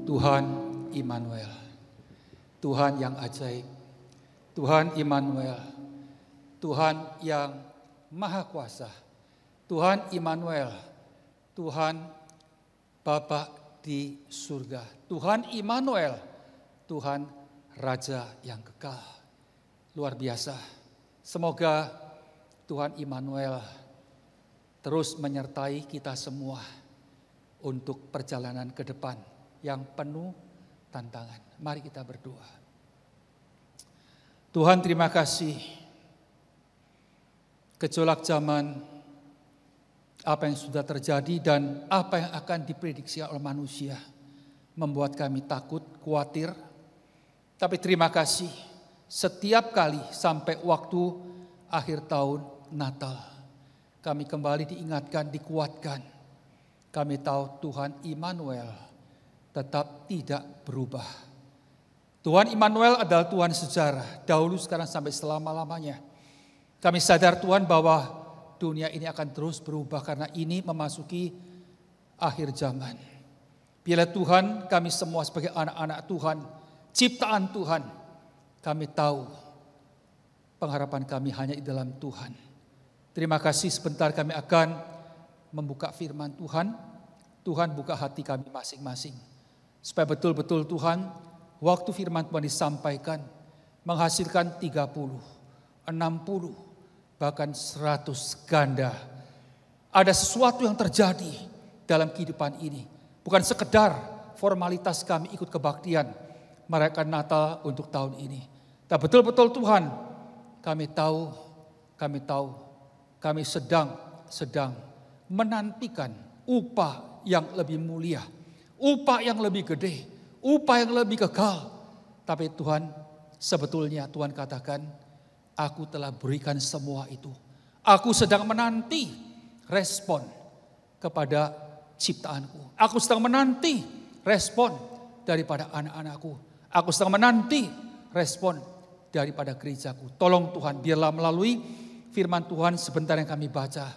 Tuhan Immanuel, Tuhan yang ajaib, Tuhan Immanuel, Tuhan yang Maha Kuasa, Tuhan Immanuel, Tuhan Bapa di surga, Tuhan Immanuel, Tuhan Raja yang kekal. Luar biasa. Semoga Tuhan Immanuel terus menyertai kita semua untuk perjalanan ke depan yang penuh tantangan. Mari kita berdoa. Tuhan, terima kasih. Gejolak zaman, apa yang sudah terjadi dan apa yang akan diprediksi oleh manusia membuat kami takut, khawatir. Tapi terima kasih, setiap kali sampai waktu akhir tahun Natal, kami kembali diingatkan, dikuatkan. Kami tahu Tuhan Immanuel tetap tidak berubah. Tuhan Immanuel adalah Tuhan sejarah, dahulu, sekarang, sampai selama-lamanya. Kami sadar Tuhan bahwa dunia ini akan terus berubah karena ini memasuki akhir zaman. Bila Tuhan, kami semua sebagai anak-anak Tuhan, ciptaan Tuhan, kami tahu pengharapan kami hanya di dalam Tuhan. Terima kasih, sebentar kami akan membuka firman Tuhan. Tuhan buka hati kami masing-masing. Supaya betul-betul Tuhan, waktu firman Tuhan disampaikan, menghasilkan 30, 60, bahkan 100 ganda. Ada sesuatu yang terjadi dalam kehidupan ini. Bukan sekedar formalitas kami ikut kebaktian, merayakan Natal untuk tahun ini. Tapi betul-betul Tuhan, kami tahu, kami sedang menantikan upah yang lebih mulia, upah yang lebih gede, upah yang lebih kekal. Tapi Tuhan, sebetulnya Tuhan katakan, aku telah berikan semua itu. Aku sedang menanti respon kepada ciptaanku. Aku sedang menanti respon daripada anak-anakku. Aku sedang menanti respon daripada gerejaku. Tolong Tuhan, biarlah melalui firman Tuhan sebentar yang kami baca,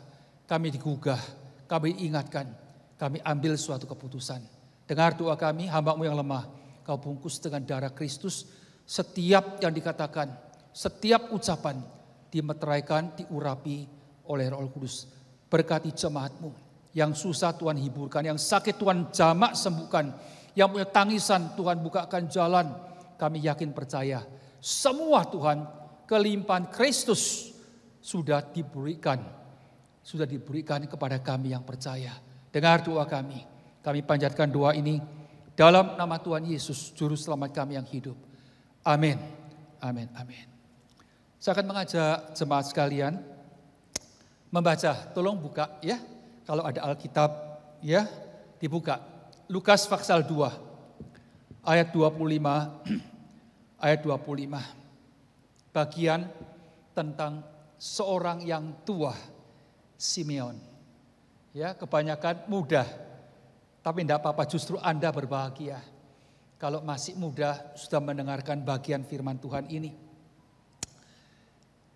kami digugah, kami ingatkan, kami ambil suatu keputusan. Dengar doa kami, hamba-Mu yang lemah, Kau bungkus dengan darah Kristus. Setiap yang dikatakan, setiap ucapan dimeteraikan, diurapi oleh Roh Kudus. Berkati jemaat-Mu yang susah Tuhan hiburkan, yang sakit Tuhan jamak sembuhkan, yang punya tangisan Tuhan bukakan jalan. Kami yakin percaya semua Tuhan kelimpahan Kristus sudah diberikan kepada kami yang percaya. Dengar doa kami panjatkan doa ini dalam nama Tuhan Yesus, Juru Selamat kami yang hidup. Amin, amin, amin. Saya akan mengajak jemaat sekalian membaca, tolong buka ya, kalau ada Alkitab ya, dibuka. Lukas pasal 2, ayat 25, ayat 25. Bagian tentang seorang yang tua, Simeon. Ya, kebanyakan muda. Tapi tidak apa-apa, justru Anda berbahagia kalau masih muda sudah mendengarkan bagian firman Tuhan ini.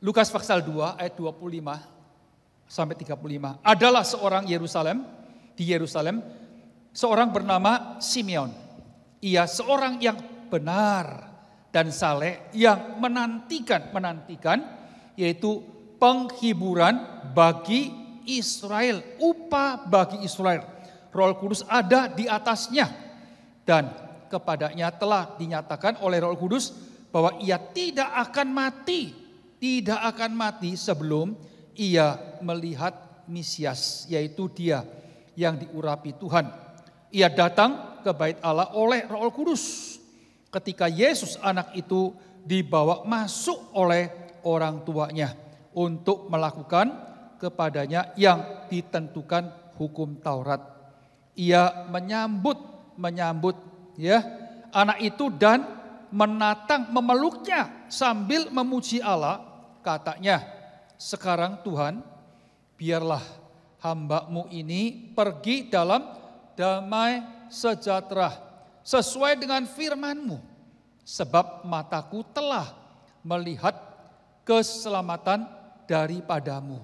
Lukas pasal 2 ayat 25 sampai 35. Adalah seorang di Yerusalem, seorang bernama Simeon. Ia seorang yang benar dan saleh, yang menantikan yaitu penghiburan bagi Israel, upah bagi Israel. Roh Kudus ada di atasnya dan kepadanya telah dinyatakan oleh Roh Kudus bahwa ia tidak akan mati sebelum ia melihat Mesias, yaitu Dia yang diurapi Tuhan. Ia datang ke bait Allah oleh Roh Kudus ketika Yesus anak itu dibawa masuk oleh orang tuanya untuk melakukan kepadanya yang ditentukan hukum Taurat. Ia menyambut ya anak itu dan memeluknya sambil memuji Allah. Katanya, sekarang Tuhan, biarlah hamba-Mu ini pergi dalam damai sejahtera sesuai dengan firman-Mu, sebab mataku telah melihat keselamatan daripada-Mu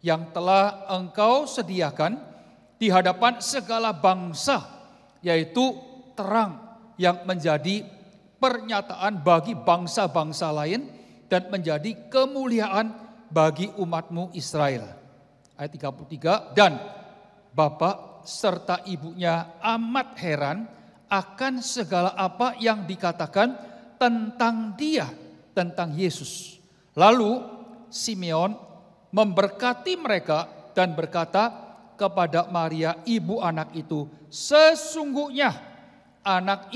yang telah Engkau sediakan di hadapan segala bangsa, yaitu terang yang menjadi pernyataan bagi bangsa-bangsa lain dan menjadi kemuliaan bagi umatmu Israel. Ayat 33, dan bapak serta ibunya amat heran akan segala apa yang dikatakan tentang dia, tentang Yesus. Lalu Simeon memberkati mereka dan berkata kepada Maria ibu anak itu, sesungguhnya anak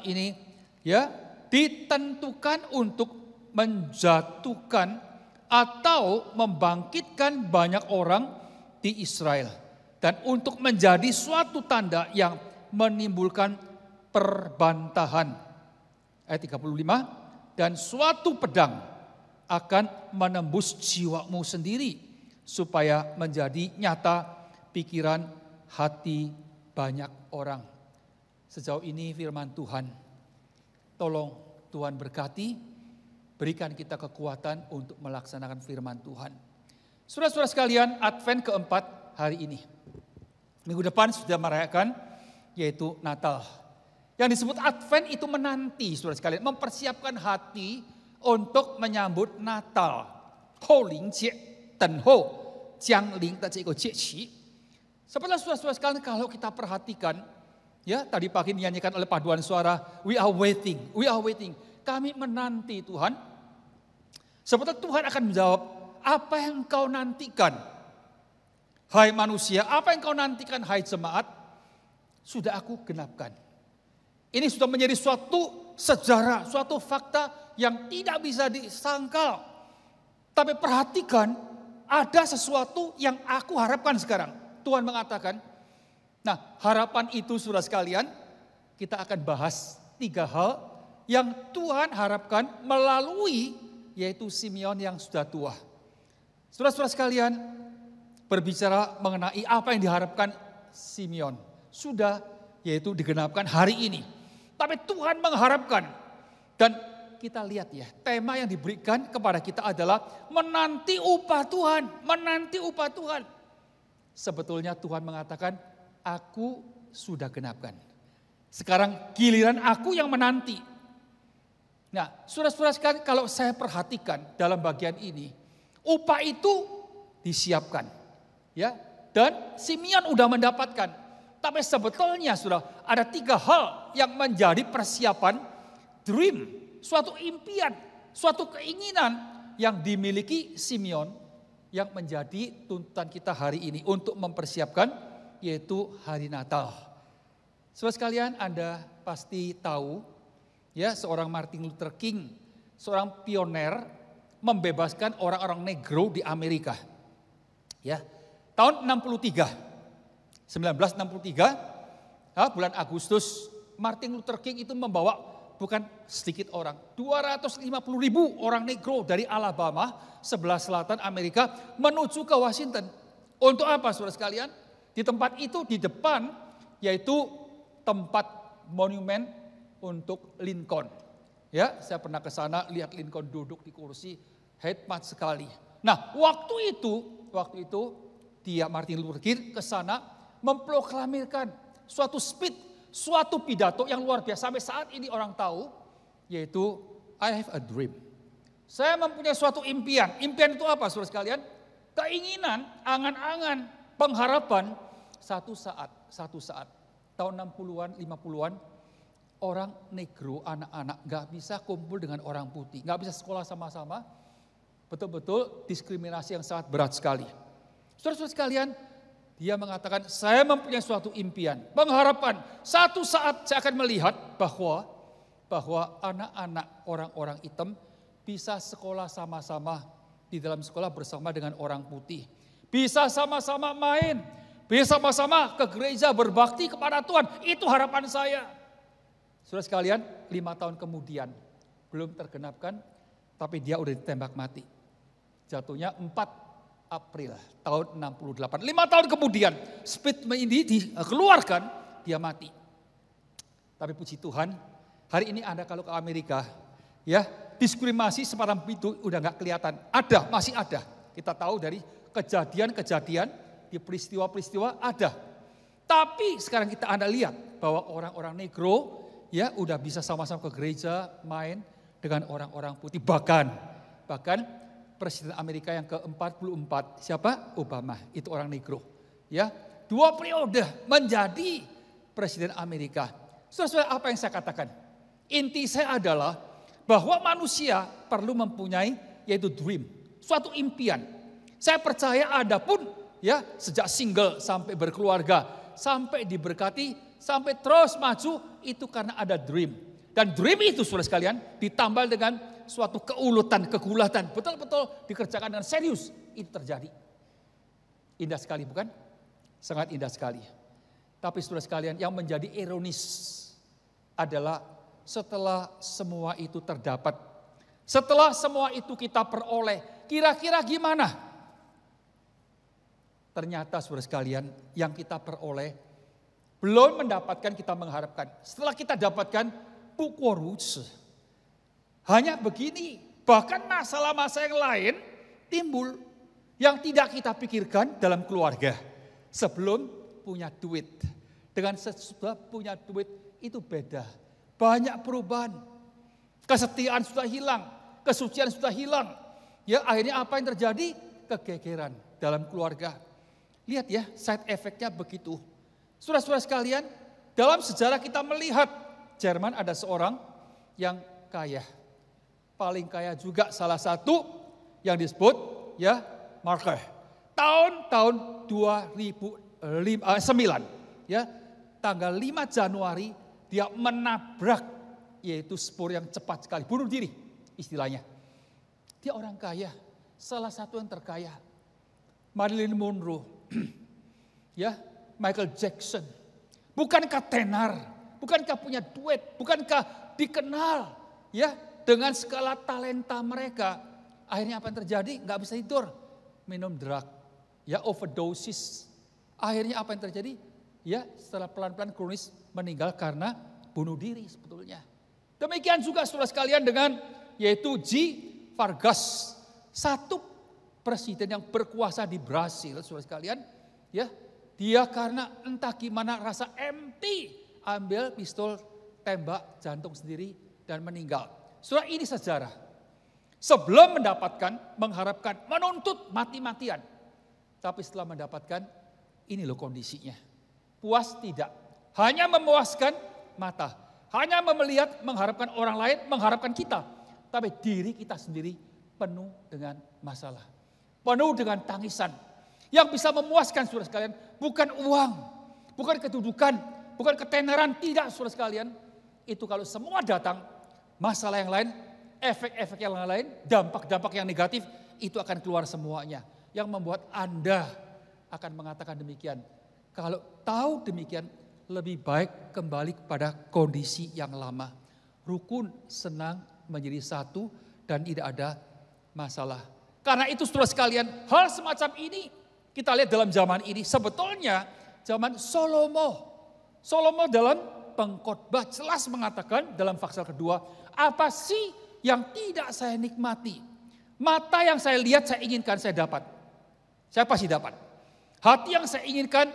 ini ya ditentukan untuk menjatuhkan atau membangkitkan banyak orang di Israel dan untuk menjadi suatu tanda yang menimbulkan perbantahan. Ayat 35, dan suatu pedang akan menembus jiwamu sendiri supaya menjadi nyata pikiran hati banyak orang. Sejauh ini firman Tuhan. Tolong Tuhan berkati, berikan kita kekuatan untuk melaksanakan firman Tuhan. Saudara-saudara sekalian, Advent keempat hari ini. Minggu depan sudah merayakan yaitu Natal. Yang disebut Advent itu menanti, saudara sekalian, mempersiapkan hati untuk menyambut Natal. Ho Ling Jie, Den Ho, Jiang Ling de Jie Jie Qi. Seperti saudara-saudara sekalian, kalau kita perhatikan, ya tadi pagi dinyanyikan oleh paduan suara, we are waiting, kami menanti Tuhan. Seperti Tuhan akan menjawab, apa yang kau nantikan? Hai manusia, apa yang kau nantikan hai jemaat? Sudah aku genapkan. Ini sudah menjadi suatu sejarah, suatu fakta yang tidak bisa disangkal. Tapi perhatikan, ada sesuatu yang aku harapkan sekarang. Tuhan mengatakan, nah harapan itu saudara sekalian, kita akan bahas 3 hal yang Tuhan harapkan melalui yaitu Simeon yang sudah tua. Saudara-saudara sekalian, berbicara mengenai apa yang diharapkan Simeon. Sudah yaitu digenapkan hari ini. Tapi Tuhan mengharapkan, dan kita lihat ya, tema yang diberikan kepada kita adalah menanti upah Tuhan, menanti upah Tuhan. Sebetulnya Tuhan mengatakan, aku sudah genapkan. Sekarang giliran aku yang menanti. Nah, saudara-saudara sekalian, kalau saya perhatikan dalam bagian ini, upah itu disiapkan, ya, dan Simeon udah mendapatkan. Tapi sebetulnya sudah ada 3 hal yang menjadi persiapan dream, suatu impian, suatu keinginan yang dimiliki Simeon yang menjadi tuntutan kita hari ini untuk mempersiapkan yaitu hari Natal. Saudara sekalian, Anda pasti tahu ya, seorang Martin Luther King, seorang pioner membebaskan orang-orang negro di Amerika. Ya, tahun 1963, bulan Agustus, Martin Luther King itu membawa bukan sedikit orang, 250.000 orang negro dari Alabama, sebelah selatan Amerika, menuju ke Washington. Untuk apa saudara sekalian? Di tempat itu, di depan, yaitu tempat monumen untuk Lincoln. Ya, saya pernah ke sana, lihat Lincoln duduk di kursi, hebat sekali. Nah, waktu itu dia Martin Luther King ke sana memproklamirkan suatu speech, suatu pidato yang luar biasa. Sampai saat ini orang tahu, yaitu I have a dream. Saya mempunyai suatu impian. Impian itu apa saudara sekalian? Keinginan, angan-angan, pengharapan. Satu saat, tahun 60-an, 50-an, orang negro, anak-anak gak bisa kumpul dengan orang putih. Gak bisa sekolah sama-sama. Betul-betul diskriminasi yang sangat berat sekali. Saudara-saudara sekalian, dia mengatakan, saya mempunyai suatu impian, pengharapan. Satu saat saya akan melihat bahwa anak-anak orang-orang hitam bisa sekolah sama-sama di dalam sekolah bersama dengan orang putih. Bisa sama-sama main, bisa sama-sama ke gereja berbakti kepada Tuhan. Itu harapan saya. Saudara sekalian, 5 tahun kemudian, belum tergenapkan, tapi dia udah ditembak mati. Jatuhnya 4 April tahun 68. 5 tahun kemudian statement ini dikeluarkan, dia mati. Tapi puji Tuhan, hari ini Anda kalau ke Amerika, ya diskriminasi semacam itu udah gak kelihatan. Ada, masih ada. Kita tahu dari kejadian-kejadian di peristiwa-peristiwa ada. Tapi sekarang Anda lihat bahwa orang-orang negro ya udah bisa sama-sama ke gereja, main dengan orang-orang putih. Bahkan Presiden Amerika yang ke-44 siapa? Obama, itu orang negro. Ya, 2 periode menjadi Presiden Amerika. Saudara, apa yang saya katakan? Inti saya adalah bahwa manusia perlu mempunyai yaitu dream, suatu impian. Saya percaya Anda pun ya sejak single sampai berkeluarga, sampai diberkati, sampai terus maju itu karena ada dream. Dan dream itu saudara sekalian ditambah dengan suatu kegulatan, betul-betul dikerjakan dengan serius, itu terjadi. Indah sekali bukan? Sangat indah sekali. Tapi saudara sekalian yang menjadi ironis adalah setelah semua itu terdapat, setelah semua itu kita peroleh, kira-kira gimana? Ternyata saudara sekalian yang kita peroleh belum mendapatkan kita mengharapkan. Setelah kita dapatkan, hanya begini, bahkan masalah-masalah yang lain timbul yang tidak kita pikirkan dalam keluarga. Sebelum punya duit, dengan sesudah punya duit itu beda. Banyak perubahan, kesetiaan sudah hilang, kesucian sudah hilang. Ya akhirnya apa yang terjadi? Kegegeran dalam keluarga. Lihat ya, side effect-nya begitu. Saudara-saudara sekalian, dalam sejarah kita melihat Jerman ada seorang yang kaya. Paling kaya juga salah satu yang disebut ya Marke. Tahun 2009 ya, tanggal 5 Januari dia menabrak yaitu spur yang cepat sekali, bunuh diri istilahnya. Dia orang kaya, salah satu yang terkaya. Marilyn Monroe, ya, Michael Jackson. Bukankah tenar? Bukankah punya duit? Bukankah dikenal? Ya, dengan skala talenta mereka. Akhirnya apa yang terjadi? Nggak bisa tidur. Minum drug. Ya, overdosis. Akhirnya apa yang terjadi? Ya, setelah pelan-pelan kronis meninggal karena bunuh diri sebetulnya. Demikian juga saudara sekalian dengan yaitu G. Vargas. Satu presiden yang berkuasa di Brasil, saudara sekalian, ya, dia karena entah gimana rasa empty, ambil pistol, tembak jantung sendiri dan meninggal. Saudara, ini sejarah. Sebelum mendapatkan, mengharapkan, menuntut mati-matian. Tapi setelah mendapatkan, ini loh kondisinya. Puas tidak. Hanya memuaskan mata. Hanya melihat, mengharapkan orang lain, mengharapkan kita. Tapi diri kita sendiri penuh dengan masalah. Penuh dengan tangisan. Yang bisa memuaskan saudara sekalian bukan uang, bukan kedudukan, bukan ketenaran, tidak saudara sekalian. Itu kalau semua datang, masalah yang lain, efek-efek yang lain, dampak-dampak yang negatif, itu akan keluar semuanya. Yang membuat Anda akan mengatakan demikian. Kalau tahu demikian, lebih baik kembali kepada kondisi yang lama. Rukun, senang, menjadi satu, dan tidak ada masalah. Karena itu saudara sekalian, hal semacam ini kita lihat dalam zaman ini. Sebetulnya zaman Salomo. Salomo dalam pengkhotbah jelas mengatakan dalam pasal kedua, apa sih yang tidak saya nikmati? Mata yang saya lihat, saya inginkan, saya dapat. Saya pasti dapat. Hati yang saya inginkan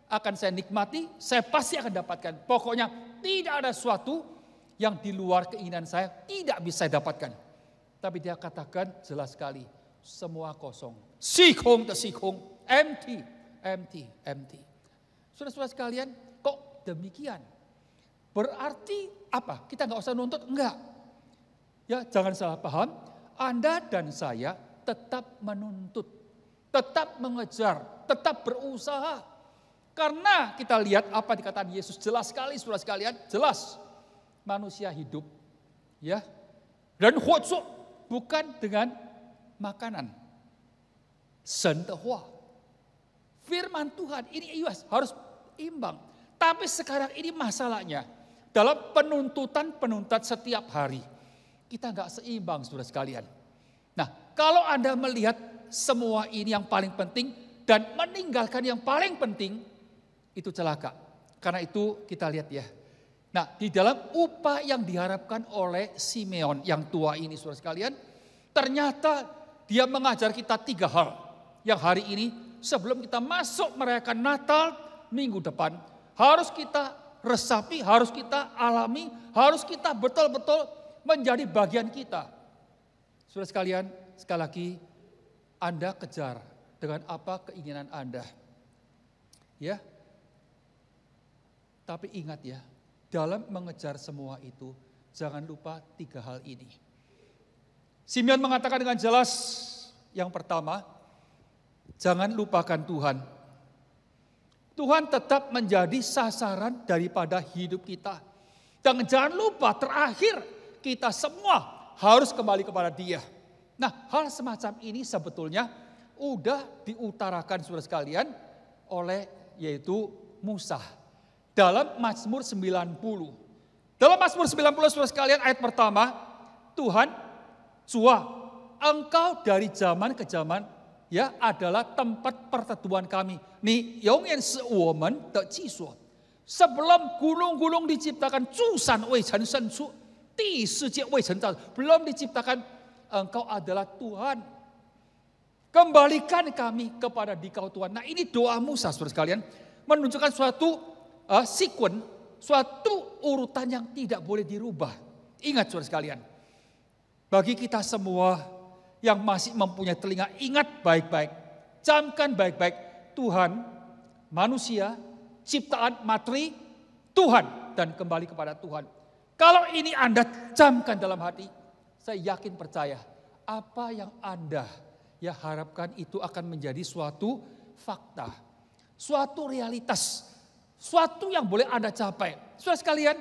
akan saya nikmati, saya pasti akan dapatkan. Pokoknya tidak ada sesuatu yang di luar keinginan saya tidak bisa saya dapatkan. Tapi dia katakan jelas sekali, semua kosong. Sikong, empty. Saudara-saudara sekalian, kok demikian? Berarti apa? Kita nggak usah nuntut? Enggak. Ya, jangan salah paham. Anda dan saya tetap menuntut, tetap mengejar, tetap berusaha. Karena kita lihat apa dikatakan Yesus jelas sekali, saudara sekalian, jelas. Manusia hidup, ya, dan khusus bukan dengan makanan. Sentehua. Firman Tuhan ini harus imbang. Tapi sekarang ini masalahnya dalam penuntutan setiap hari. Kita nggak seimbang saudara sekalian. Nah, kalau Anda melihat semua ini yang paling penting dan meninggalkan yang paling penting, itu celaka. Karena itu kita lihat ya. Nah, di dalam upah yang diharapkan oleh Simeon yang tua ini saudara sekalian, ternyata dia mengajar kita 3 hal. Yang hari ini sebelum kita masuk merayakan Natal, minggu depan harus kita resapi, harus kita alami, harus kita betul-betul menjadi bagian kita. Saudara sekalian, sekali lagi Anda kejar dengan apa keinginan Anda. Ya. Tapi ingat ya, dalam mengejar semua itu jangan lupa 3 hal ini. Simeon mengatakan dengan jelas, yang pertama, jangan lupakan Tuhan. Tuhan tetap menjadi sasaran daripada hidup kita. Dan jangan lupa terakhir kita semua harus kembali kepada Dia. Nah, hal semacam ini sebetulnya udah diutarakan saudara sekalian oleh yaitu Musa dalam Mazmur 90. Dalam Mazmur 90 saudara sekalian ayat pertama, Tuhan, Sua, Engkau dari zaman ke zaman ya adalah tempat perteduhan kami. Ni yongyan si women de jisuo. Sebelum gunung-gunung diciptakan, Zusan wei chen shen su, di sijie wei chen zhao. Belum diciptakan, Engkau adalah Tuhan. Kembalikan kami kepada Dikau Tuhan. Nah, ini doa Musa saudara sekalian menunjukkan suatu sequence, suatu urutan yang tidak boleh dirubah. Ingat saudara sekalian, bagi kita semua yang masih mempunyai telinga, ingat baik-baik, camkan baik-baik, Tuhan, manusia, ciptaan materi, Tuhan, dan kembali kepada Tuhan. Kalau ini Anda camkan dalam hati, saya yakin percaya, apa yang Anda harapkan itu akan menjadi suatu fakta, suatu realitas, suatu yang boleh Anda capai. Saudara sekalian,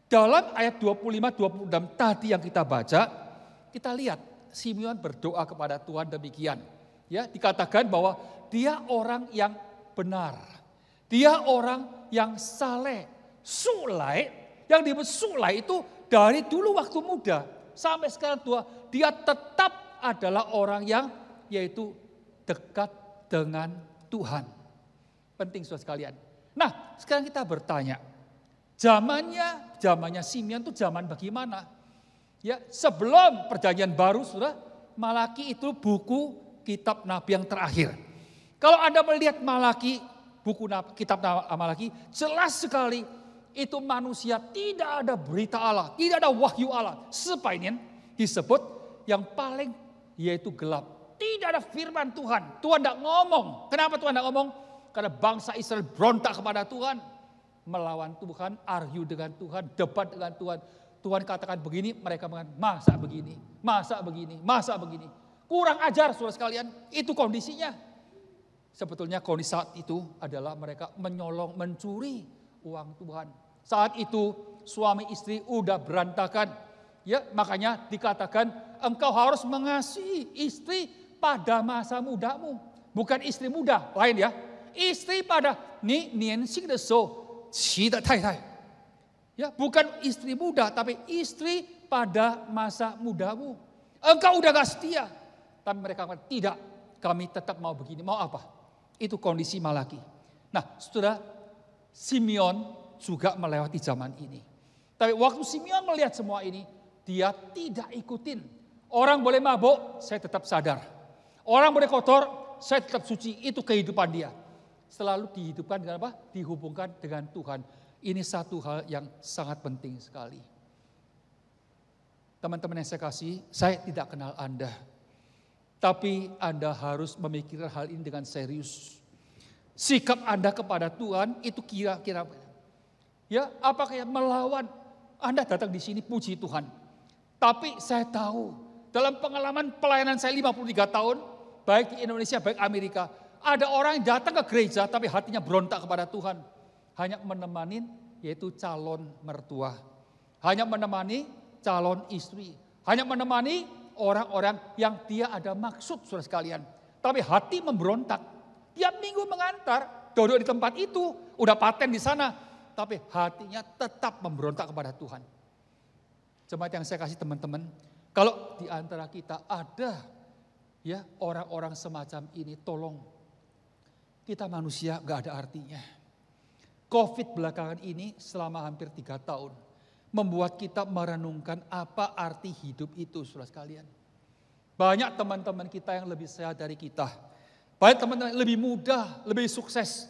dalam ayat 25-26 tadi yang kita baca, kita lihat Simeon berdoa kepada Tuhan demikian. Ya, dikatakan bahwa dia orang yang benar. Dia orang yang saleh. Sulai, yang disebut sulai itu dari dulu waktu muda sampai sekarang tua, dia tetap adalah orang yang yaitu dekat dengan Tuhan. Penting saudara sekalian. Nah, sekarang kita bertanya, zamannya Simeon itu zaman bagaimana? Ya, sebelum perjanjian baru sudah Malaki itu buku kitab Nabi yang terakhir. Kalau Anda melihat Malaki, buku kitab Malaki, jelas sekali itu manusia tidak ada berita Allah, tidak ada wahyu Allah. Sepainin disebut yang paling yaitu gelap. Tidak ada firman Tuhan. Tuhan tidak ngomong. Kenapa Tuhan tidak ngomong? Karena bangsa Israel berontak kepada Tuhan. Melawan Tuhan, argue dengan Tuhan, debat dengan Tuhan. Tuhan katakan begini, mereka mengatakan masa begini, masa begini, masa begini. Kurang ajar saudara sekalian, itu kondisinya. Sebetulnya kondisi saat itu adalah mereka menyolong, mencuri uang Tuhan. Saat itu suami istri udah berantakan. Ya, makanya dikatakan engkau harus mengasihi istri pada masa mudamu. Bukan istri muda, lain ya. Istri pada ni nian xing de shou qi de tai tai. Ya, bukan istri muda, tapi istri pada masa mudamu. Engkau udah gak setia. Tapi mereka katakan, tidak, kami tetap mau begini. Mau apa? Itu kondisi Malaki. Nah, saudara, Simeon juga melewati zaman ini. Tapi waktu Simeon melihat semua ini, dia tidak ikutin. Orang boleh mabuk, saya tetap sadar. Orang boleh kotor, saya tetap suci. Itu kehidupan dia. Selalu dihidupkan dengan apa? Dihubungkan dengan Tuhan. Ini satu hal yang sangat penting sekali. Teman-teman yang saya kasih, saya tidak kenal Anda. Tapi Anda harus memikirkan hal ini dengan serius. Sikap Anda kepada Tuhan itu kira-kira, ya, apakah yang melawan? Anda datang di sini puji Tuhan. Tapi saya tahu, dalam pengalaman pelayanan saya 53 tahun, baik di Indonesia, baik Amerika, ada orang yang datang ke gereja tapi hatinya berontak kepada Tuhan. Hanya menemani yaitu calon mertua. Hanya menemani calon istri. Hanya menemani orang-orang yang dia ada maksud saudara sekalian. Tapi hati memberontak. Tiap minggu mengantar, duduk di tempat itu, udah paten di sana. Tapi hatinya tetap memberontak kepada Tuhan. Jemaat yang saya kasih teman-teman, kalau di antara kita ada ya orang-orang semacam ini, tolong. Kita manusia gak ada artinya. Covid belakangan ini selama hampir 3 tahun. Membuat kita merenungkan apa arti hidup itu saudara sekalian. Banyak teman-teman kita yang lebih sehat dari kita. Banyak teman-teman yang lebih muda, lebih sukses.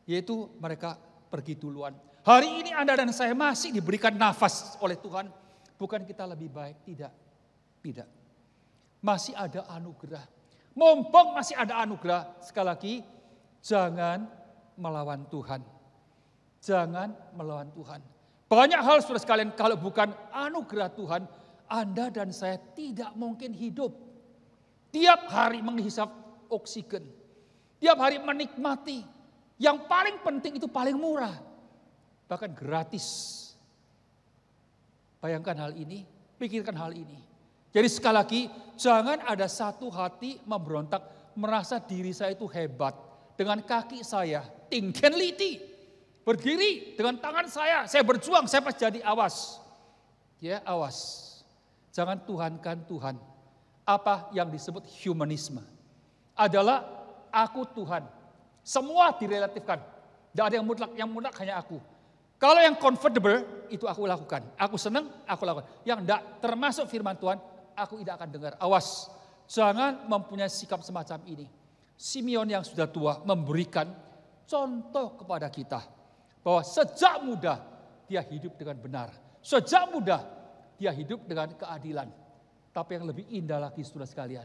Yaitu mereka pergi duluan. Hari ini Anda dan saya masih diberikan nafas oleh Tuhan. Bukan kita lebih baik, tidak. Tidak. Masih ada anugerah. Mumpung masih ada anugerah, sekali lagi, jangan melawan Tuhan. Jangan melawan Tuhan. Banyak hal saudara sekalian, kalau bukan anugerah Tuhan, Anda dan saya tidak mungkin hidup. Tiap hari menghisap oksigen. Tiap hari menikmati. Yang paling penting itu paling murah. Bahkan gratis. Bayangkan hal ini, pikirkan hal ini. Jadi sekali lagi, jangan ada satu hati memberontak, merasa diri saya itu hebat. Dengan kaki saya, tingken liti. Berdiri dengan tangan saya berjuang, saya pasti jadi, awas. Ya, awas. Jangan tuhankan Tuhan. Apa yang disebut humanisme. Adalah aku Tuhan. Semua direlatifkan. Tidak ada yang mutlak, hanya aku. Kalau yang comfortable, itu aku lakukan. Aku senang, aku lakukan. Yang tidak termasuk firman Tuhan, aku tidak akan dengar. Awas, jangan mempunyai sikap semacam ini. Simeon yang sudah tua memberikan contoh kepada kita. Bahwa sejak muda dia hidup dengan benar. Sejak muda dia hidup dengan keadilan. Tapi yang lebih indah lagi saudara sekalian.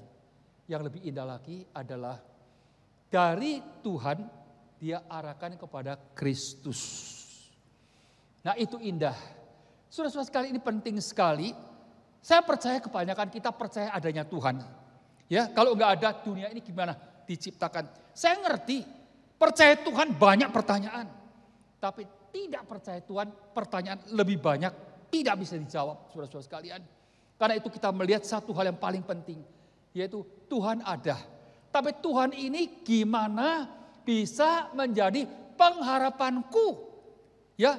Yang lebih indah lagi adalah dari Tuhan dia arahkan kepada Kristus. Nah itu indah. Saudara-saudara sekalian, ini penting sekali. Saya percaya kebanyakan kita percaya adanya Tuhan. Ya, kalau enggak ada dunia ini gimana diciptakan. Saya ngerti percaya Tuhan banyak pertanyaan. Tapi tidak percaya Tuhan pertanyaan lebih banyak tidak bisa dijawab saudara-saudara sekalian. Karena itu kita melihat satu hal yang paling penting. Yaitu Tuhan ada. Tapi Tuhan ini gimana bisa menjadi pengharapanku. Ya,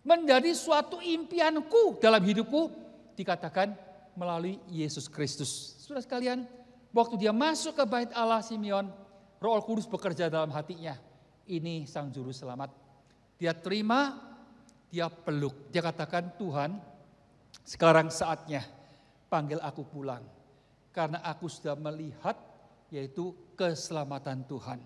menjadi suatu impianku dalam hidupku. Dikatakan melalui Yesus Kristus. Saudara sekalian, waktu dia masuk ke bait Allah Simeon, Roh Kudus bekerja dalam hatinya. Ini sang juru selamat. Dia terima, dia peluk. Dia katakan, Tuhan, sekarang saatnya panggil aku pulang. Karena aku sudah melihat yaitu keselamatan Tuhan.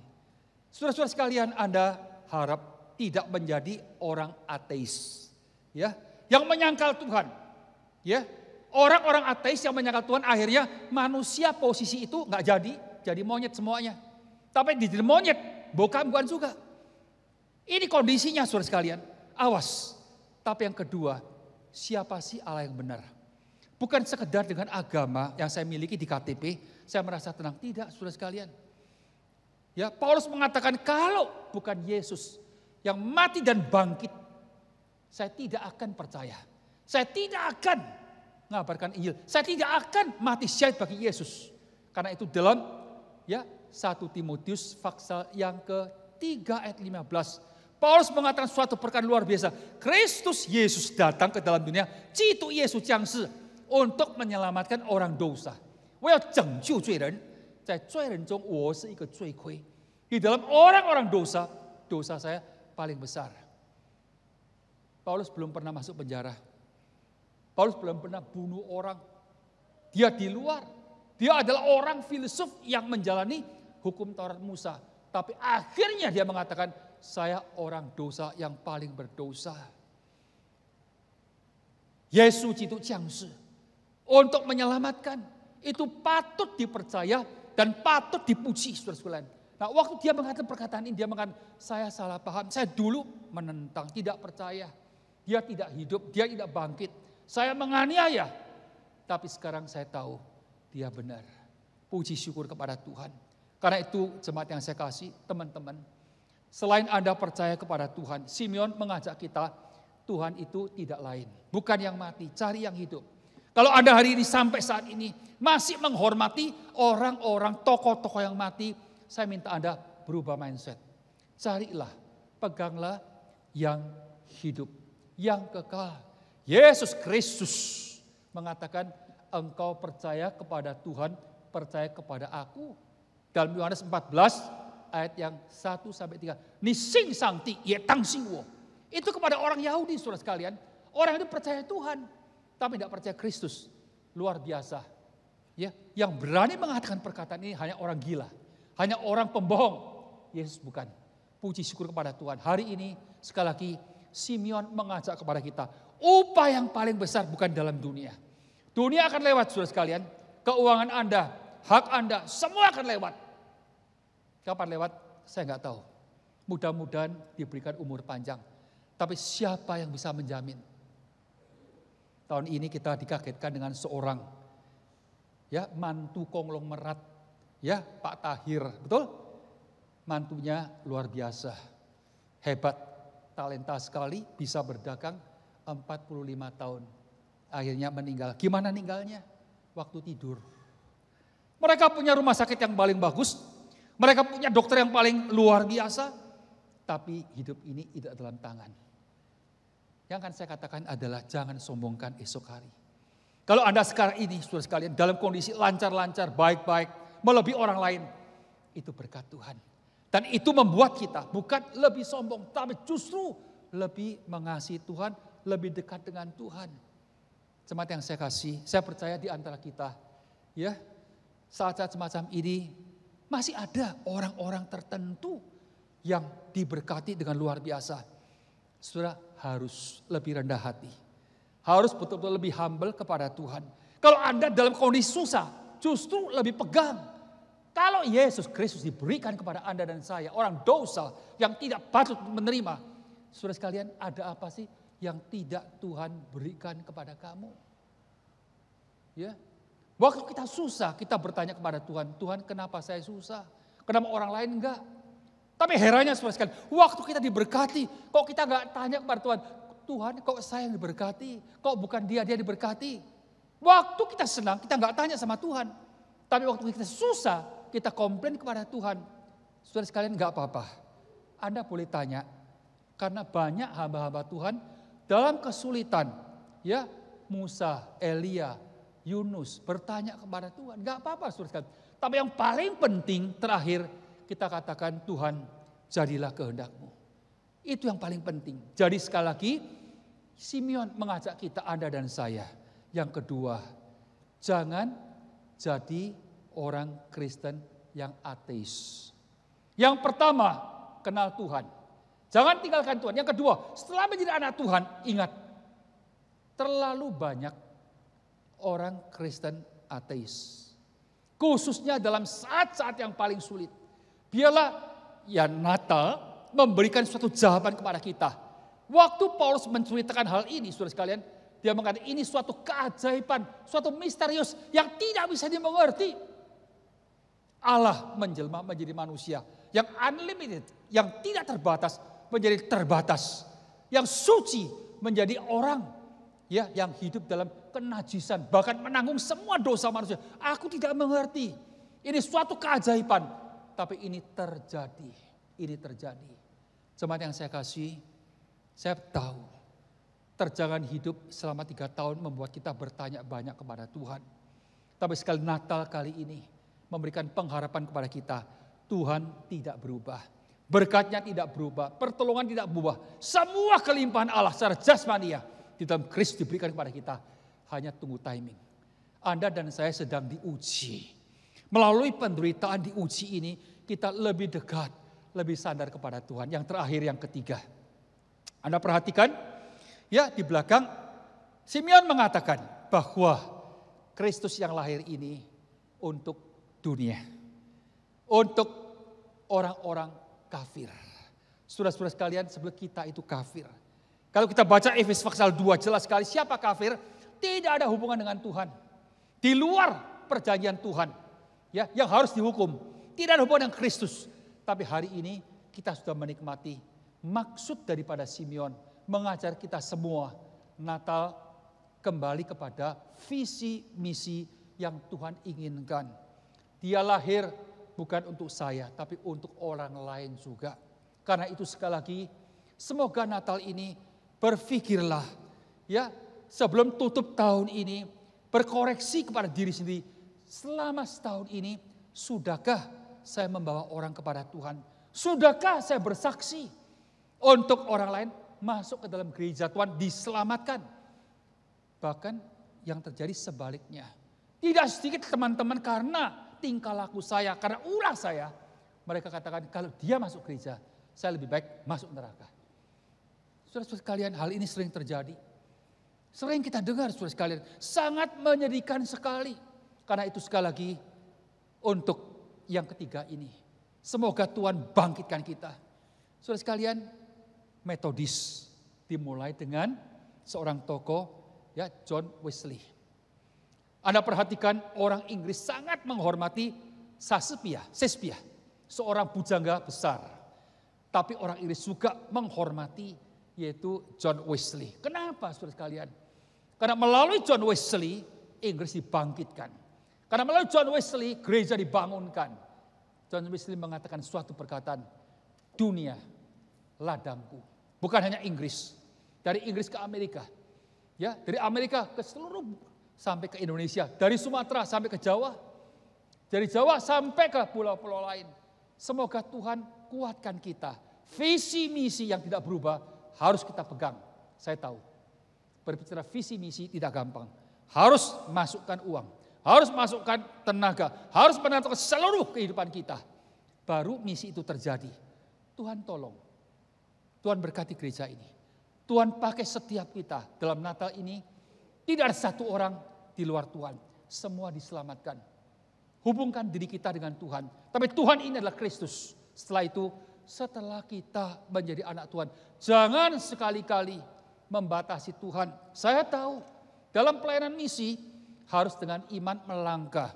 Saudara-saudara sekalian, Anda harap tidak menjadi orang ateis. Ya, yang menyangkal Tuhan. Ya, orang-orang ateis yang menyangkal Tuhan akhirnya manusia posisi itu nggak jadi monyet semuanya. Tapi jadi monyet, bukan juga. Ini kondisinya saudara sekalian, awas. Tapi yang kedua, siapa sih Allah yang benar? Bukan sekedar dengan agama yang saya miliki di KTP, saya merasa tenang. Tidak, saudara sekalian. Ya, Paulus mengatakan kalau bukan Yesus yang mati dan bangkit, saya tidak akan percaya. Saya tidak akan mengabarkan Injil. Saya tidak akan mati syahid bagi Yesus. Karena itu dalam 1 Timotius pasal yang ke-3 ayat 15. Paulus mengatakan suatu perkara luar biasa. Kristus Yesus datang ke dalam dunia, jitu Yesus 降世 untuk menyelamatkan orang dosa. 我要拯救罪人，在罪人中我是一个罪魁。Di dalam orang-orang dosa, dosa saya paling besar. Paulus belum pernah masuk penjara. Paulus belum pernah bunuh orang. Dia di luar. Dia adalah orang filsuf yang menjalani hukum Taurat Musa. Tapi akhirnya dia mengatakan, saya orang dosa yang paling berdosa. Yesus itu 降世 untuk menyelamatkan. Itu patut dipercaya dan patut dipuji, saudara-saudara. Nah, waktu dia mengatakan perkataan ini, dia mengatakan, saya salah paham. Saya dulu menentang, tidak percaya. Dia tidak hidup, dia tidak bangkit. Saya menganiaya. Tapi sekarang saya tahu, dia benar. Puji syukur kepada Tuhan. Karena itu, jemaat yang saya kasih, teman-teman. Selain Anda percaya kepada Tuhan, Simeon mengajak kita, Tuhan itu tidak lain. Bukan yang mati, cari yang hidup. Kalau Anda hari ini sampai saat ini masih menghormati orang-orang tokoh-tokoh yang mati, saya minta Anda berubah mindset. Carilah, peganglah yang hidup, yang kekal. Yesus Kristus mengatakan, engkau percaya kepada Tuhan, percaya kepada aku. Dalam Yohanes 14 ayat yang 1-3. Ni sing sangti ye tang sing wo. Itu kepada orang Yahudi saudara sekalian. Orang itu percaya Tuhan, tapi tidak percaya Kristus. Luar biasa. Ya, yang berani mengatakan perkataan ini hanya orang gila. Hanya orang pembohong. Yesus bukan. Puji syukur kepada Tuhan. Hari ini sekali lagi Simeon mengajak kepada kita. Upah yang paling besar bukan dalam dunia. Dunia akan lewat saudara sekalian. Keuangan Anda, hak Anda, semua akan lewat. Kapan lewat? Saya nggak tahu. Mudah-mudahan diberikan umur panjang. Tapi siapa yang bisa menjamin? Tahun ini kita dikagetkan dengan seorang mantu konglomerat, Pak Tahir, betul? Mantunya luar biasa, hebat, talenta sekali, bisa berdagang 45 tahun. Akhirnya meninggal. Gimana meninggalnya? Waktu tidur. Mereka punya rumah sakit yang paling bagus, mereka punya dokter yang paling luar biasa, tapi hidup ini tidak dalam tangan. Yang akan saya katakan adalah jangan sombongkan esok hari. Kalau Anda sekarang ini, saudara sekalian, dalam kondisi lancar-lancar, baik-baik, melebihi orang lain, itu berkat Tuhan. Dan itu membuat kita bukan lebih sombong, tapi justru lebih mengasihi Tuhan, lebih dekat dengan Tuhan. Jemaat yang saya kasih, saya percaya di antara kita, saat-saat semacam ini masih ada orang-orang tertentu yang diberkati dengan luar biasa. Saudara harus lebih rendah hati, harus betul-betul lebih humble kepada Tuhan. Kalau Anda dalam kondisi susah, justru lebih pegang. Kalau Yesus Kristus diberikan kepada Anda dan saya, orang dosa yang tidak patut menerima. Saudara sekalian, ada apa sih yang tidak Tuhan berikan kepada kamu? Waktu kita susah, kita bertanya kepada Tuhan, Tuhan kenapa saya susah? Kenapa orang lain enggak? Tapi herannya saudara sekalian, waktu kita diberkati, kok kita enggak tanya kepada Tuhan, Tuhan kok saya yang diberkati? Kok bukan dia diberkati? Waktu kita senang, kita enggak tanya sama Tuhan. Tapi waktu kita susah, kita komplain kepada Tuhan. Saudara sekalian enggak apa-apa. Anda boleh tanya. Karena banyak hamba-hamba Tuhan dalam kesulitan. Musa, Elia, Yunus bertanya kepada Tuhan. Enggak apa-apa saudara sekalian. Tapi yang paling penting terakhir kita katakan Tuhan jadilah kehendak-Mu. Itu yang paling penting. Jadi sekali lagi Simeon mengajak kita Anda dan saya. Yang kedua, jangan jadi orang Kristen yang ateis. Yang pertama, kenal Tuhan. Jangan tinggalkan Tuhan. Yang kedua, setelah menjadi anak Tuhan, ingat. Terlalu banyak orang Kristen ateis. Khususnya dalam saat-saat yang paling sulit. Biarlah Natal memberikan suatu jawaban kepada kita. Waktu Paulus menceritakan hal ini, saudara sekalian, dia mengatakan ini suatu keajaiban, suatu misterius yang tidak bisa dimengerti. Allah menjelma menjadi manusia yang unlimited, yang tidak terbatas menjadi terbatas, yang suci menjadi orang yang hidup dalam kenajisan, bahkan menanggung semua dosa manusia. Aku tidak mengerti. Ini suatu keajaiban, tapi ini terjadi. Ini terjadi. Jemaat yang saya kasih, saya tahu terjangan hidup selama 3 tahun membuat kita bertanya banyak kepada Tuhan. Tapi sekali Natal kali ini memberikan pengharapan kepada kita. Tuhan tidak berubah. Berkatnya tidak berubah. Pertolongan tidak berubah. Semua kelimpahan Allah secara jasmania di dalam Kristus diberikan kepada kita. Hanya tunggu timing. Anda dan saya sedang diuji. Melalui penderitaan diuji ini kita lebih dekat, lebih sadar kepada Tuhan. Yang terakhir, yang ketiga. Anda perhatikan di belakang Simeon mengatakan bahwa Kristus yang lahir ini untuk dunia. Untuk orang-orang kafir. Saudara-saudara sekalian, sebelum kita itu kafir. Kalau kita baca Efesus pasal 2 jelas sekali siapa kafir, tidak ada hubungan dengan Tuhan. Di luar perjanjian Tuhan, yang harus dihukum. Tidak ada hubungan dengan Kristus. Tapi hari ini kita sudah menikmati maksud daripada Simeon mengajar kita semua Natal kembali kepada visi misi yang Tuhan inginkan. Dia lahir bukan untuk saya, tapi untuk orang lain juga. Karena itu sekali lagi, semoga Natal ini berpikirlah sebelum tutup tahun ini, berkoreksi kepada diri sendiri. Selama setahun ini, sudahkah saya membawa orang kepada Tuhan? Sudahkah saya bersaksi untuk orang lain masuk ke dalam gereja Tuhan diselamatkan? Bahkan yang terjadi sebaliknya. Tidak sedikit teman-teman karena tingkah laku saya, karena ulah saya. Mereka katakan kalau dia masuk gereja, saya lebih baik masuk neraka. Saudara-saudara sekalian, hal ini sering terjadi. Sering kita dengar, saudara sekalian, sangat menyedihkan sekali. Karena itu sekali lagi, untuk yang ketiga ini, semoga Tuhan bangkitkan kita. Saudara sekalian, Metodis dimulai dengan seorang tokoh, ya, John Wesley. Anda perhatikan orang Inggris sangat menghormati Shakespeare, seorang pujangga besar. Tapi orang Inggris juga menghormati yaitu John Wesley. Kenapa, saudara sekalian? Karena melalui John Wesley, Inggris dibangkitkan. Karena melalui John Wesley, gereja dibangunkan. John Wesley mengatakan suatu perkataan, dunia ladangku. Bukan hanya Inggris, dari Inggris ke Amerika, ya, dari Amerika ke seluruh sampai ke Indonesia, dari Sumatera sampai ke Jawa, dari Jawa sampai ke pulau-pulau lain. Semoga Tuhan kuatkan kita. Visi misi yang tidak berubah harus kita pegang. Saya tahu, berbicara visi misi tidak gampang. Harus masukkan uang, harus masukkan tenaga, harus menentukan seluruh kehidupan kita. Baru misi itu terjadi. Tuhan tolong. Tuhan berkati gereja ini. Tuhan pakai setiap kita dalam Natal ini. Tidak ada satu orang di luar Tuhan. Semua diselamatkan. Hubungkan diri kita dengan Tuhan. Tapi Tuhan ini adalah Kristus. Setelah itu, setelah kita menjadi anak Tuhan, jangan sekali-kali membatasi Tuhan. Saya tahu dalam pelayanan misi harus dengan iman melangkah.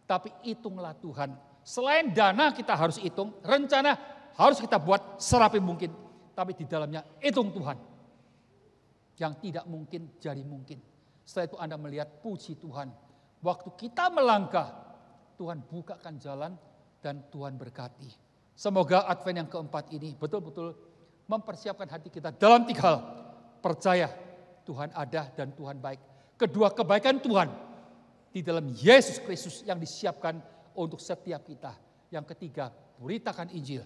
Tapi hitunglah Tuhan. Selain dana kita harus hitung, rencana harus kita buat serapi mungkin. Tapi di dalamnya hitung Tuhan. Yang tidak mungkin jadi mungkin. Setelah itu Anda melihat puji Tuhan. Waktu kita melangkah, Tuhan bukakan jalan dan Tuhan berkati. Semoga Advent yang keempat ini betul-betul mempersiapkan hati kita dalam 3 hal. Percaya Tuhan ada dan Tuhan baik. Kedua, kebaikan Tuhan di dalam Yesus Kristus yang disiapkan untuk setiap kita. Yang ketiga, beritakan Injil.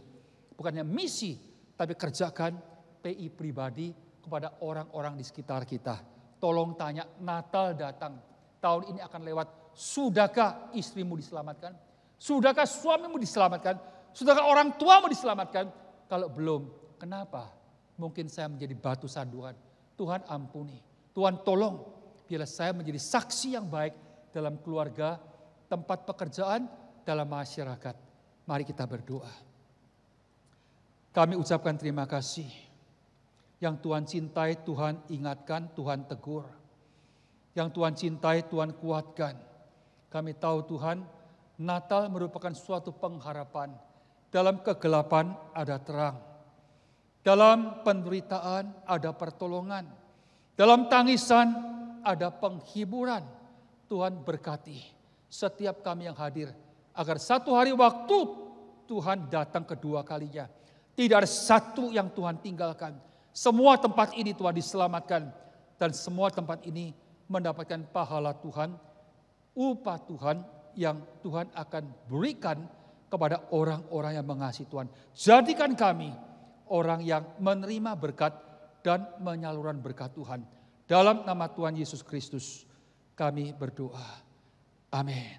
Bukannya misi, tapi kerjakan PI pribadi kepada orang-orang di sekitar kita. Tolong tanya, Natal datang, tahun ini akan lewat. Sudahkah istrimu diselamatkan? Sudahkah suamimu diselamatkan? Sudahkah orang tuamu diselamatkan? Kalau belum, kenapa? Mungkin saya menjadi batu sanduan. Tuhan ampuni, Tuhan tolong. Biarlah saya menjadi saksi yang baik dalam keluarga, tempat pekerjaan, dalam masyarakat. Mari kita berdoa. Kami ucapkan terima kasih. Yang Tuhan cintai, Tuhan ingatkan, Tuhan tegur. Yang Tuhan cintai, Tuhan kuatkan. Kami tahu Tuhan, Natal merupakan suatu pengharapan. Dalam kegelapan ada terang. Dalam penderitaan ada pertolongan. Dalam tangisan ada penghiburan. Tuhan berkati setiap kami yang hadir. Agar satu hari waktu Tuhan datang kedua kalinya. Tidak ada satu yang Tuhan tinggalkan. Semua tempat ini Tuhan diselamatkan. Dan semua tempat ini mendapatkan pahala Tuhan. Upah Tuhan yang Tuhan akan berikan kepada orang-orang yang mengasihi Tuhan. Jadikan kami orang yang menerima berkat dan penyaluran berkat Tuhan. Dalam nama Tuhan Yesus Kristus kami berdoa. Amin.